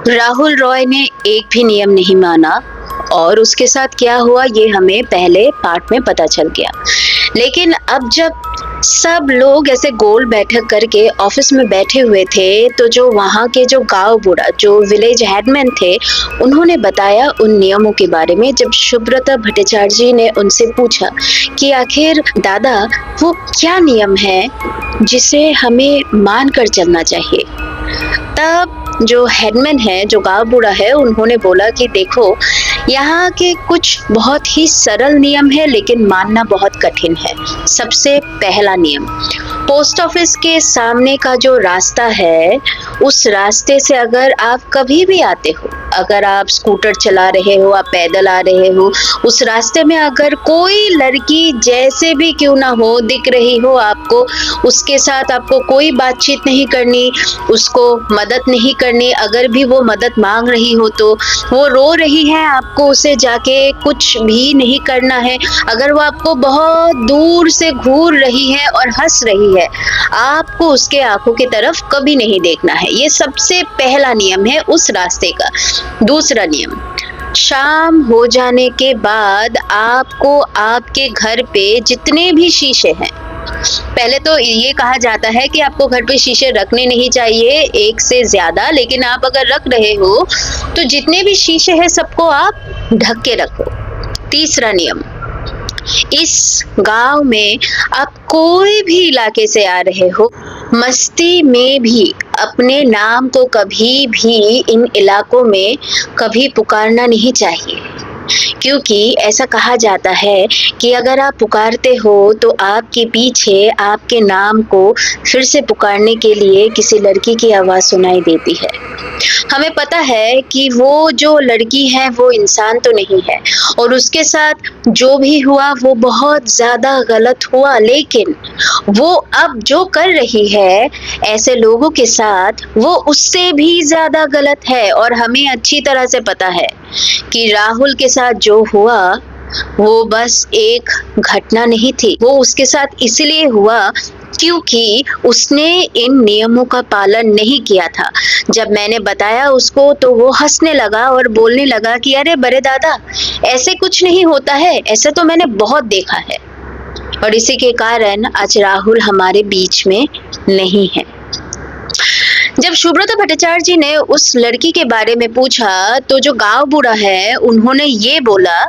राहुल रॉय ने एक भी नियम नहीं माना और उसके साथ क्या हुआ ये हमें पहले पार्ट में पता चल गया। लेकिन अब जब सब लोग ऐसे गोल बैठक करके ऑफिस में बैठे हुए थे, तो जो वहाँ के जो गांव बूढ़ा जो विलेज हेडमैन थे, उन्होंने बताया उन नियमों के बारे में। जब सुब्रता भट्टाचार्य जी ने उनसे पूछा कि आखिर दादा वो क्या नियम है जिसे हमें मान कर चलना चाहिए, तब जो हेडमैन है, जो गांव बूढ़ा है, उन्होंने बोला कि देखो, यहाँ के कुछ बहुत ही सरल नियम है लेकिन मानना बहुत कठिन है। सबसे पहला नियम, पोस्ट ऑफिस के सामने का जो रास्ता है, उस रास्ते से अगर आप कभी भी आते हो, अगर आप स्कूटर चला रहे हो, आप पैदल आ रहे हो, उस रास्ते में अगर कोई लड़की जैसे भी क्यों ना हो दिख रही हो आपको, उसके साथ आपको कोई बातचीत नहीं करनी, उसको मदद नहीं करनी। अगर भी वो मदद मांग रही हो तो वो रो रही है, आपको उसे जाके कुछ भी नहीं करना है। अगर वो आपको बहुत दूर से घूर रही है और हंस रही है, आपको उसके आंखों की तरफ कभी नहीं देखना है। ये सबसे पहला नियम है उस रास्ते का। दूसरा नियम, शाम हो जाने के बाद आपको आपके घर पे जितने भी शीशे हैं, पहले तो ये कहा जाता है कि आपको घर पे शीशे रखने नहीं चाहिए एक से ज्यादा, लेकिन आप अगर रख रहे हो तो जितने भी शीशे हैं सबको आप ढक के रखो। तीसरा नियम, इस गांव में आप कोई भी इलाके से आ रहे हो, मस्ती में भी अपने नाम को कभी भी इन इलाकों में कभी पुकारना नहीं चाहिए, क्योंकि ऐसा कहा जाता है कि अगर आप पुकारते हो तो आपके पीछे आपके नाम को फिर से पुकारने के लिए किसी लड़की की आवाज सुनाई देती है। हमें पता है कि वो जो लड़की है वो इंसान तो नहीं है और उसके साथ जो भी हुआ वो बहुत ज्यादा गलत हुआ, लेकिन वो अब जो कर रही है ऐसे लोगों के साथ, वो उससे भी ज्यादा गलत है। और हमें अच्छी तरह से पता है कि राहुल के साथ जो हुआ वो बस एक घटना नहीं थी, वो उसके साथ इसलिए हुआ क्योंकि उसने इन नियमों का पालन नहीं किया था। जब मैंने बताया उसको तो वो हंसने लगा और बोलने लगा कि अरे बड़े दादा, ऐसे कुछ नहीं होता है, ऐसे तो मैंने बहुत देखा है। और इसी के कारण आज राहुल हमारे बीच में नहीं है। जब सुब्रता भट्टाचार्य जी ने उस लड़की के बारे में पूछा तो जो गांव बूढ़ा है उन्होंने ये बोला